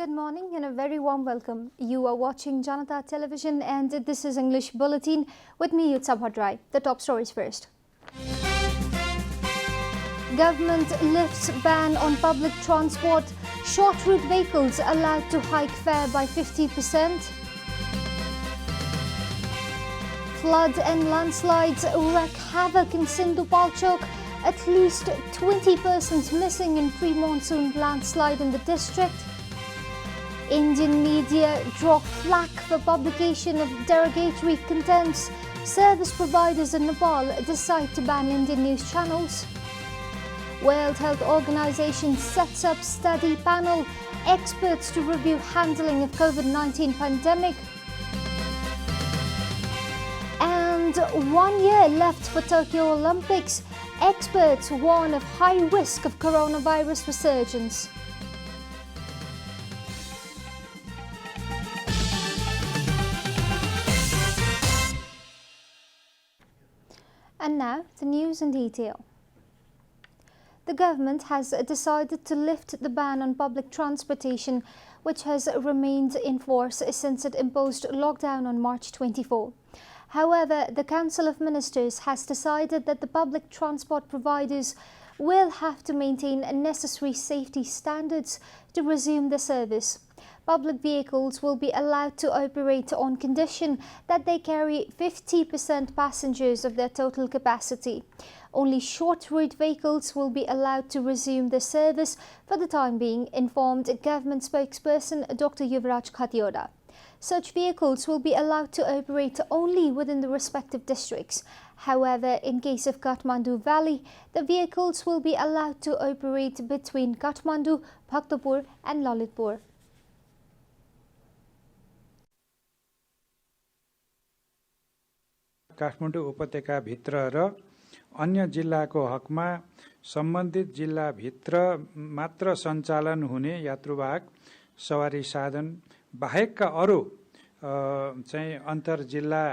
Good morning and a very warm welcome. You are watching JanataTelevision and this is English Bulletin with me, Yutsab Hadrai. The top stories first. Government lifts ban on public transport. Short route vehicles allowed to hike fare by 50%. Flood and landslides wreak havoc in Sindhu Palchok. At least 20 persons missing in pre-monsoon landslide in the district. Indian media draw flack for publication of derogatory contents. Service providers in Nepal decide to ban Indian news channels. World Health Organization sets up study panel, experts to review handling of COVID-19 pandemic. And 1 year left for Tokyo Olympics. Experts warn of high risk of coronavirus resurgence. And now, the news in detail. The government has decided to lift the ban on public transportation, which has remained in force since it imposed lockdown on March 24. However, the Council of Ministers has decided that the public transport providers will have to maintain necessary safety standards to resume the service. Public vehicles will be allowed to operate on condition that they carry 50% passengers of their total capacity. Only short route vehicles will be allowed to resume the service for the time being, informed government spokesperson Dr. Yuvraj Khatioda. Such vehicles will be allowed to operate only within the respective districts. However, in case of Kathmandu Valley, the vehicles will be allowed to operate between Kathmandu, Bhaktapur and Lalitpur. Kathmandu उपत्यकाभित्र र अन्य जिल्लाको हकमा सम्बन्धित जिल्लाभित्र मात्र सञ्चालन हुने यात्रुवाहक सवारी साधन बाहेकका अरू चाहिँ अन्तर जिल्ला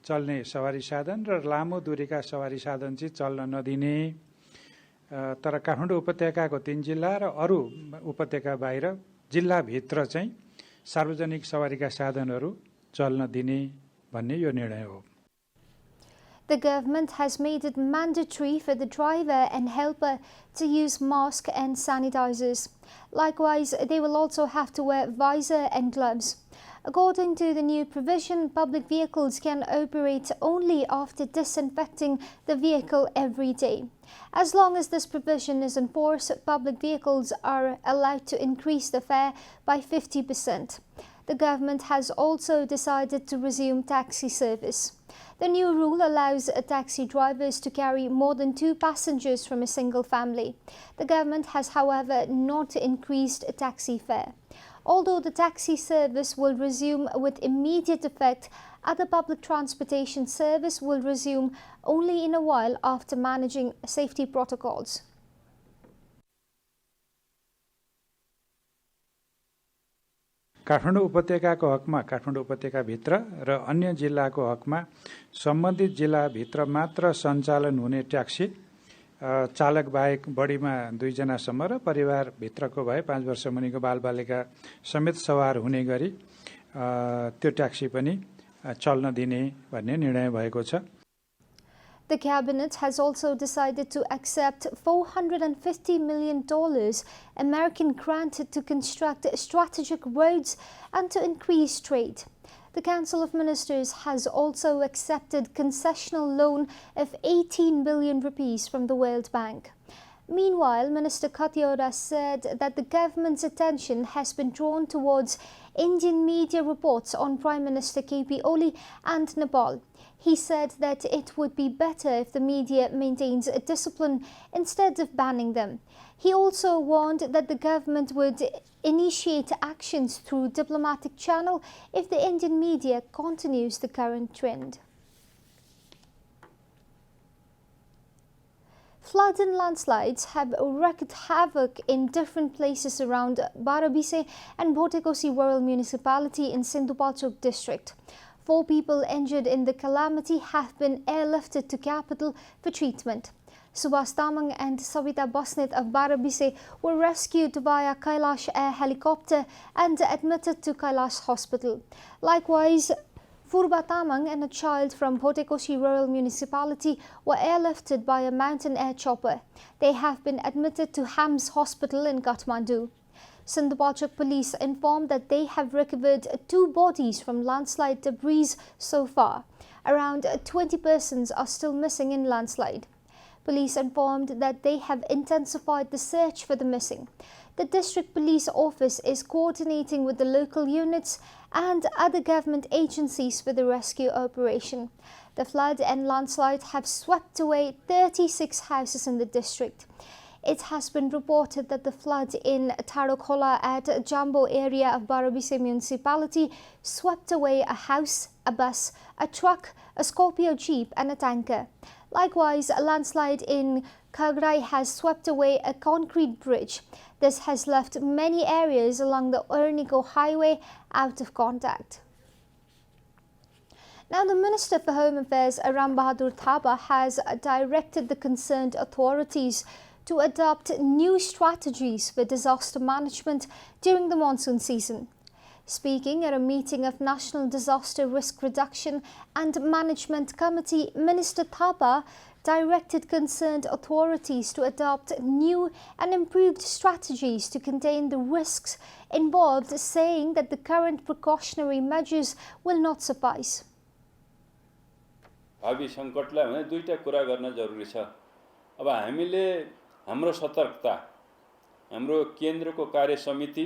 चल्ने सवारी साधन र लामो दूरीका सवारी साधन चाहिँ चल्न नदिने। तर काठमाडौँ उपत्यकाको 3 जिल्ला र अरू उपत्यका बाहिर जिल्लाभित्र चाहिँ सार्वजनिक सवारीका साधनहरू चल्न दिने भन्ने यो निर्णय हो। The government has made it mandatory for the driver and helper to use masks and sanitizers. Likewise, they will also have to wear visor and gloves. According to the new provision, public vehicles can operate only after disinfecting the vehicle every day. As long as this provision is in force, public vehicles are allowed to increase the fare by 50%. The government has also decided to resume taxi service. The new rule allows taxi drivers to carry more than 2 passengers from a single family. The government has, however, not increased taxi fare. Although the taxi service will resume with immediate effect, other public transportation service will resume only in a while after managing safety protocols. Kathmandu उपत्यकाको हकमा काठमाडौँ उपत्यकाभित्र र अन्य जिल्लाको हकमा सम्बन्धित जिल्लाभित्र मात्र सञ्चालन हुने taxi चालक बाहेक बढीमा 2 जनासम्म र परिवारभित्रको भए 5 वर्ष मुनिको बालबालिका समेत सवार हुने गरी त्यो ट्याक्सी पनि चल्न दिने भन्ने निर्णय भएको छ। The cabinet has also decided to accept $450 million American grant to construct strategic roads and to increase trade. The Council of Ministers has also accepted concessional loan of 18 billion rupees from the World Bank. Meanwhile, Minister Khatioda said that the government's attention has been drawn towards Indian media reports on Prime Minister KP Oli and Nepal. He said that it would be better if the media maintains a discipline instead of banning them. He also warned that the government would initiate actions through diplomatic channel if the Indian media continues the current trend. Floods and landslides have wreaked havoc in different places around Barabise and Bhotekosi rural municipality in Sindhu Palchok district. 4 people injured in the calamity have been airlifted to capital for treatment. Subhas Tamang and Savita Basnet of Barabise were rescued via Kailash Air helicopter and admitted to Kailash Hospital. Likewise, Furba Tamang and a child from Bhotekoshi Rural Municipality were airlifted by a mountain air chopper. They have been admitted to Hams Hospital in Kathmandu. Sindhupalchok police informed that they have recovered 2 bodies from landslide debris so far. Around 20 persons are still missing in landslide. Police informed that they have intensified the search for the missing. The district police office is coordinating with the local units and other government agencies for the rescue operation. The flood and landslide have swept away 36 houses in the district. It has been reported that the flood in Tarokhola at Jambo area of Barabise municipality swept away a house, a bus, a truck, a Scorpio jeep and a tanker. Likewise, a landslide in Kagrai has swept away a concrete bridge. This has left many areas along the Ornico highway out of contact. Now, the Minister for Home Affairs, Ram Bahadur Thapa, has directed the concerned authorities to adopt new strategies for disaster management during the monsoon season. Speaking at a meeting of National Disaster Risk Reduction and Management Committee, Minister Thapa directed concerned authorities to adopt new and improved strategies to contain the risks involved, saying that the current precautionary measures will not suffice. भावी संकटलाई भने दुईटा कुरा गर्न जरुरी छ। अब हामीले हाम्रो सतर्कता, हाम्रो केन्द्रको कार्य समिति,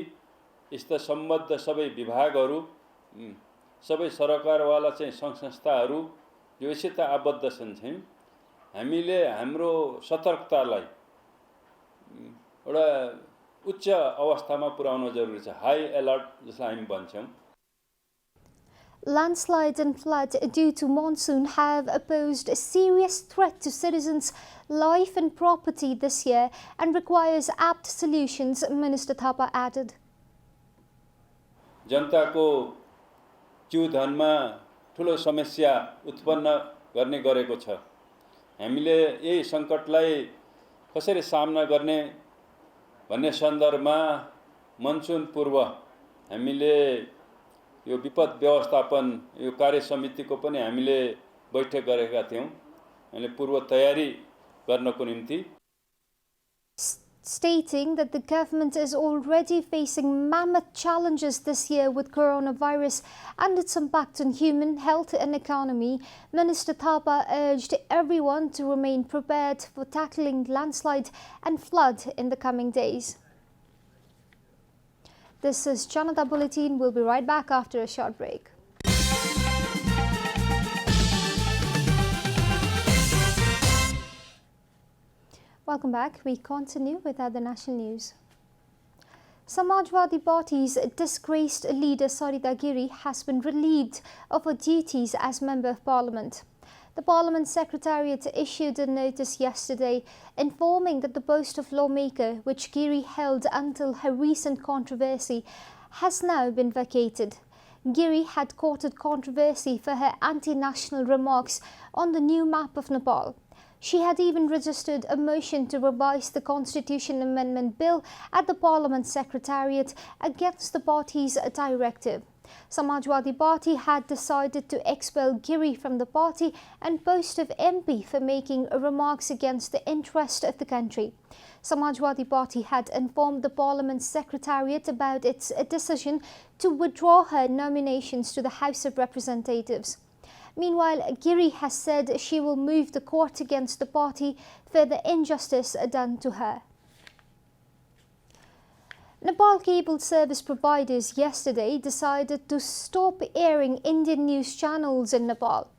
यस्ता सम्बद्ध सबै विभागहरू, सबै सरकारवाला चाहिँ संघ संस्थाहरू जो यसैता आबद्ध छन् चाहिँ हामीले हाम्रो सतर्कतालाई एउटा उच्च अवस्थामा पुर्याउन जरुरी छ। हाई अलर्ट जसलाई हामी भन्छौं। Landslides and flood due to monsoon have posed a serious threat to citizens' life and property this year and requires apt solutions, Minister Thapa added. जनताको जीवधनमा ठूलो समस्या उत्पन्न गर्ने गरेको छ। हामीले यही संकटलाई कसरी सामना गर्ने भन्ने सन्दर्भमा मनसुन पूर्व हामीले यो विपद व्यवस्थापन यो कार्य समितिको पनि हामीले बैठक गरेका थियौं। हामीले पूर्व तयारी गर्नको निम्ति stating that the government is already facing mammoth challenges this year with coronavirus and its impact on human health and economy, Minister Thapa urged everyone to remain prepared for tackling landslide and flood in the coming days. This is Janata Bulletin. We'll be right back after a short break. Welcome back. We continue with other national news. Samajwadi Party's disgraced leader Sarita Giri has been relieved of her duties as Member of Parliament. The Parliament Secretariat issued a notice yesterday informing that the post of lawmaker, which Giri held until her recent controversy, has now been vacated. Giri had courted controversy for her anti-national remarks on the new map of Nepal. She had even registered a motion to revise the Constitution Amendment Bill at the Parliament Secretariat against the party's directive. Samajwadi Party had decided to expel Giri from the party and post of MP for making remarks against the interest of the country. Samajwadi Party had informed the Parliament Secretariat about its decision to withdraw her nominations to the House of Representatives. Meanwhile, Giri has said she will move the court against the party for the injustice done to her. Nepal cable service providers yesterday decided to stop airing Indian news channels in Nepal.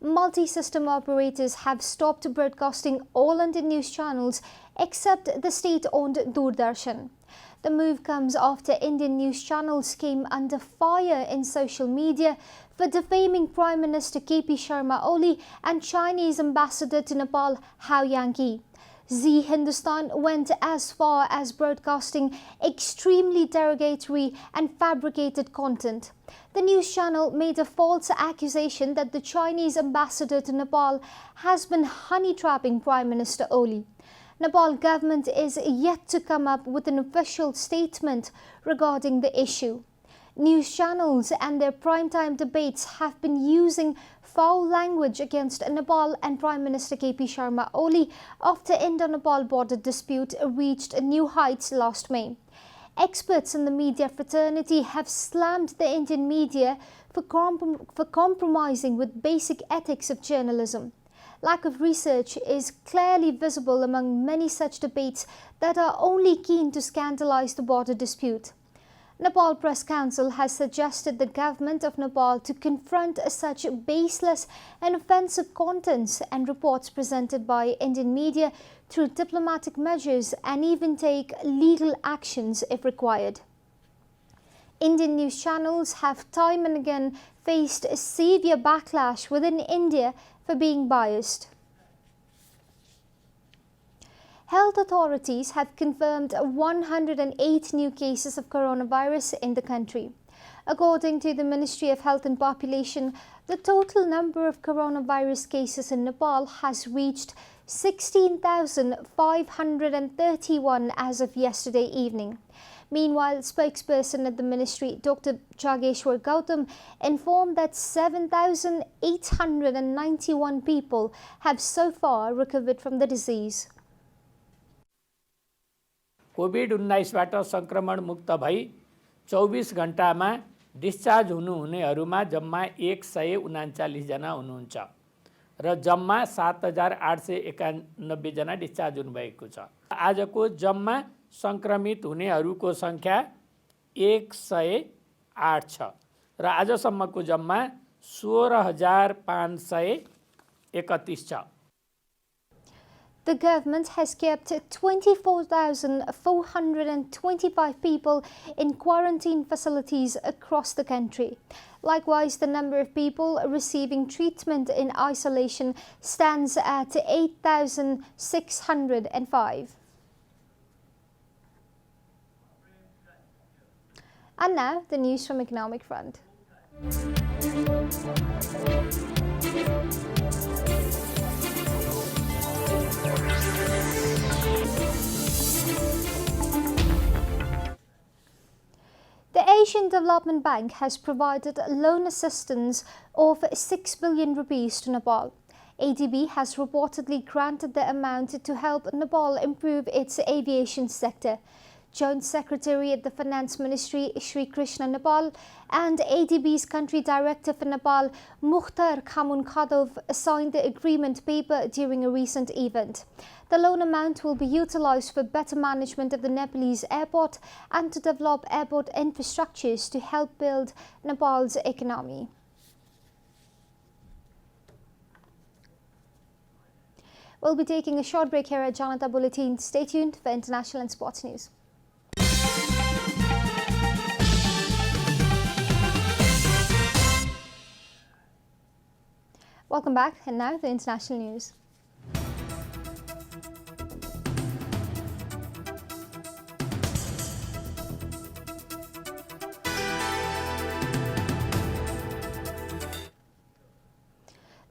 Multi-system operators have stopped broadcasting all Indian news channels except the state-owned Doordarshan. The move comes after Indian news channels came under fire in social media for defaming Prime Minister KP Sharma Oli and Chinese ambassador to Nepal Hao Yang. Zee Hindustan went as far as broadcasting extremely derogatory and fabricated content. The news channel made a false accusation that the Chinese ambassador to Nepal has been honey-trapping Prime Minister Oli. Nepal government is yet to come up with an official statement regarding the issue. News channels and their primetime debates have been using foul language against Nepal and Prime Minister KP Sharma Oli after Indo-Nepal border dispute reached new heights last May. Experts in the media fraternity have slammed the Indian media for compromising with basic ethics of journalism. Lack of research is clearly visible among many such debates that are only keen to scandalize the border dispute. Nepal Press Council has suggested the government of Nepal to confront such baseless and offensive contents and reports presented by Indian media through diplomatic measures and even take legal actions if required. Indian news channels have time and again faced a severe backlash within India for being biased. Health authorities have confirmed 108 new cases of coronavirus in the country. According to the Ministry of Health and Population, the total number of coronavirus cases in Nepal has reached 16,531 as of yesterday evening. Meanwhile, spokesperson at the ministry, Dr. Jageshwar Gautam, informed that 7,891 people have so far recovered from the disease. कोभिड-19बाट संक्रमण मुक्त भई 24 घण्टामा discharge हुनुहुनेहरूमा जम्मा 139 जना हुनुहुन्छ र जम्मा 7,891 जना discharge हुनुभएको छ। आजको जम्मा संक्रमित हुनेहरूको संख्या 108 छ र आजसम्मको जम्मा 16,531 छ। The government has kept 24,425 people in quarantine facilities across the country. Likewise, the number of people receiving treatment in isolation stands at 8,605. And now, the news from Economic Front. The Asian Development Bank has provided loan assistance of 6 billion rupees to Nepal. ADB has reportedly granted the amount to help Nepal improve its aviation sector. Joint Secretary at the Finance Ministry, Shri Krishna Nepal, and ADB's Country Director for Nepal, Mukhtar Khamun Khadov, signed the agreement paper during a recent event. The loan amount will be utilized for better management of the Nepalese airport and to develop airport infrastructures to help build Nepal's economy. We'll be taking a short break here at Janata Bulletin. Stay tuned for international and sports news. Welcome back, and now the international news.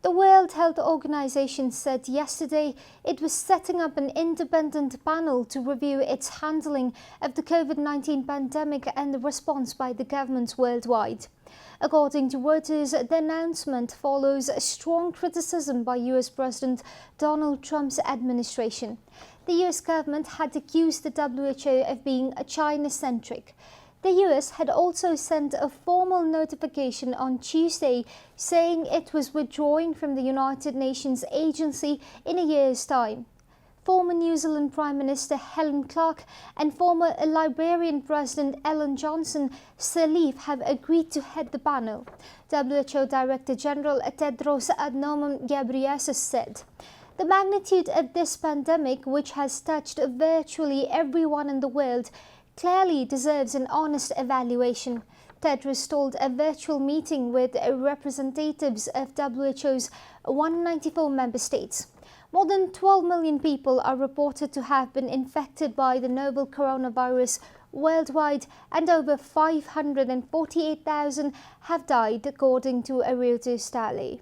The World Health Organization said yesterday it was setting up an independent panel to review its handling of the COVID-19 pandemic and the response by the governments worldwide. According to Reuters, the announcement follows strong criticism by US President Donald Trump's administration. The US government had accused the WHO of being China-centric. The US had also sent a formal notification on Tuesday saying it was withdrawing from the United Nations agency in a year's time. Former New Zealand Prime Minister Helen Clark and former Liberian President Ellen Johnson Sirleaf have agreed to head the panel. WHO Director General Tedros Adhanom Ghebreyesus said, "The magnitude of this pandemic, which has touched virtually everyone in the world, clearly deserves an honest evaluation." Tedros told a virtual meeting with representatives of WHO's 194 member states. More than 12 million people are reported to have been infected by the novel coronavirus worldwide, and over 548,000 have died, according to a Reuters tally.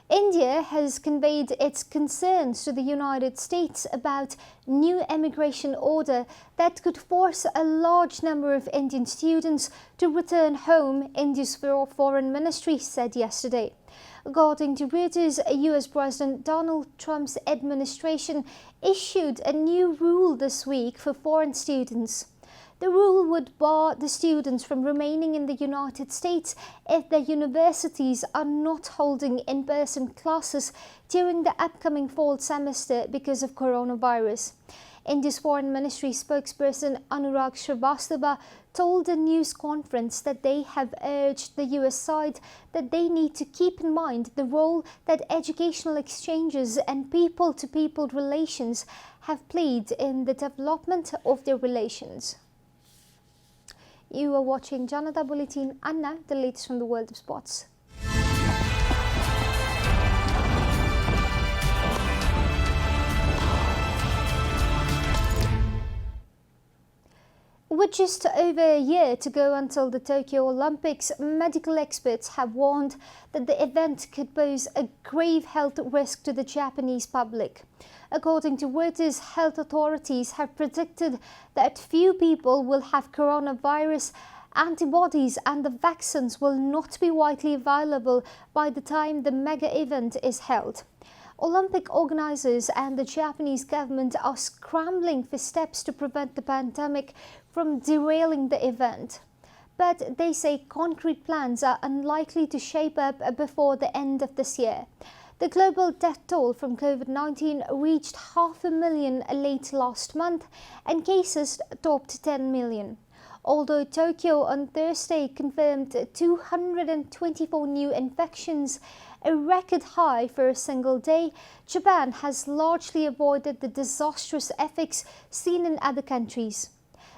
India has conveyed its concerns to the United States about new immigration order that could force a large number of Indian students to return home, India's foreign ministry said yesterday. According to Reuters, US President Donald Trump's administration issued a new rule this week for foreign students. The rule would bar the students from remaining in the United States if their universities are not holding in-person classes during the upcoming fall semester because of coronavirus. India's Foreign Ministry spokesperson Anurag Srivastava told a news conference that they have urged the US side that they need to keep in mind the role that educational exchanges and people-to-people relations have played in the development of their relations. You are watching Janata Bulletin, and now the latest from the world of sports. With just over a year to go until the Tokyo Olympics, medical experts have warned that the event could pose a grave health risk to the Japanese public. According to Reuters, health authorities have predicted that few people will have coronavirus antibodies and the vaccines will not be widely available by the time the mega event is held. Olympic organizers and the Japanese government are scrambling for steps to prevent the pandemic from derailing the event. But they say concrete plans are unlikely to shape up before the end of this year. The global death toll from COVID-19 reached 500,000 late last month, and cases topped 10 million. Although Tokyo on Thursday confirmed 224 new infections, a record high for a single day, Japan has largely avoided the disastrous effects seen in other countries.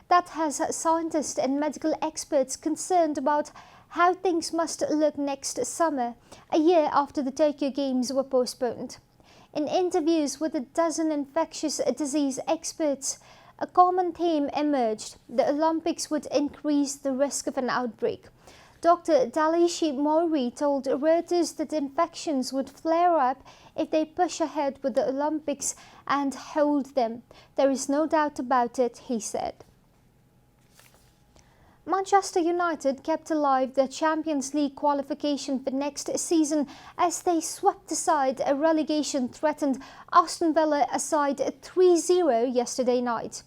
That has scientists and medical experts concerned about how things must look next summer, a year after the Tokyo Games were postponed. In interviews with a dozen infectious disease experts, a common theme emerged: the Olympics would increase the risk of an outbreak. Dr. Dalishi Mori told Reuters that infections would flare up if they push ahead with the Olympics and hold them. There is no doubt about it, he said. Manchester United kept alive their Champions League qualification for next season as they swept aside a relegation-threatened Aston Villa side 3-0 yesterday night.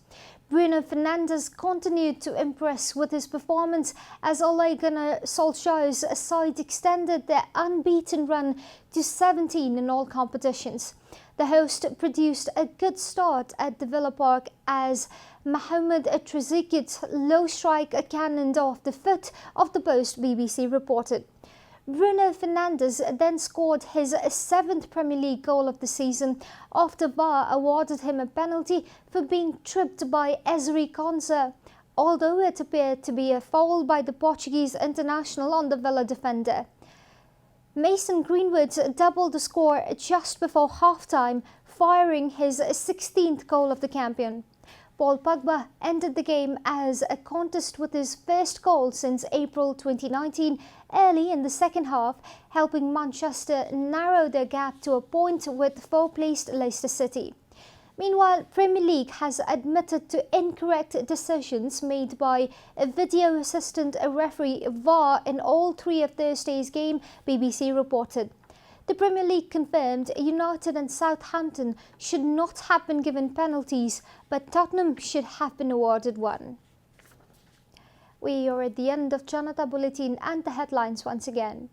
Bruno Fernandes continued to impress with his performance as Ole Gunnar Solskjaer's side extended their unbeaten run to 17 in all competitions. The host produced a good start at the Villa Park as Mohamed Trezeguet's low strike cannoned off the foot of the post, BBC reported. Bruno Fernandes then scored his 7th Premier League goal of the season after VAR awarded him a penalty for being tripped by Ezri Konsa, although it appeared to be a foul by the Portuguese international on the Villa defender. Mason Greenwood doubled the score just before half-time, firing his 16th goal of the campaign. Paul Pogba ended the game as a contest with his first goal since April 2019 early in the second half, helping Manchester narrow their gap to a point with fourth-placed Leicester City. Meanwhile, Premier League has admitted to incorrect decisions made by a video assistant referee VAR in all three of Thursday's game, BBC reported. The Premier League confirmed United and Southampton should not have been given penalties, but Tottenham should have been awarded one. We are at the end of Janata Bulletin and the headlines once again.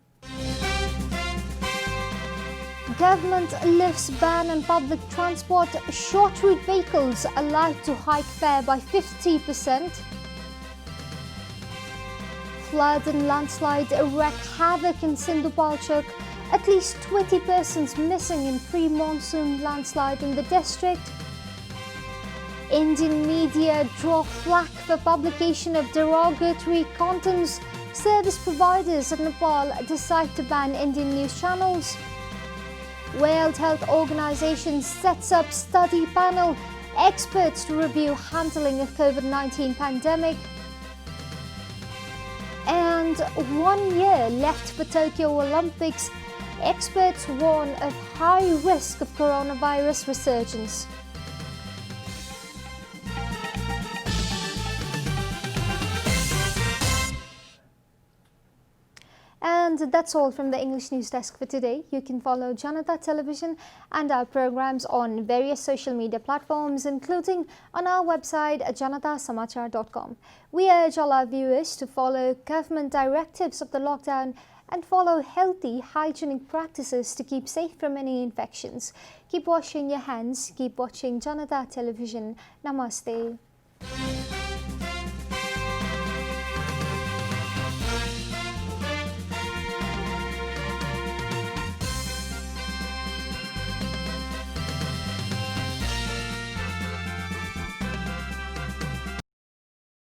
Government lifts ban on public transport, short route vehicles allowed to hike fare by 50%. Flood and landslide wreak havoc in Sindhupalchok. At least 20 persons missing in pre-monsoon landslide in the district. Indian media draw flack for publication of derogatory contents. Service providers in Nepal decide to ban Indian news channels. World Health Organization sets up study panel experts to review handling of COVID-19 pandemic. And 1 year left for Tokyo Olympics. Experts warn of high risk of coronavirus resurgence. And that's all from the English News Desk for today. You can follow Janata Television and our programs on various social media platforms, including on our website at janatasamachar.com. We urge all our viewers to follow government directives of the lockdown and follow healthy, hygienic practices to keep safe from any infections. Keep washing your hands. Keep watching Janata Television. Namaste.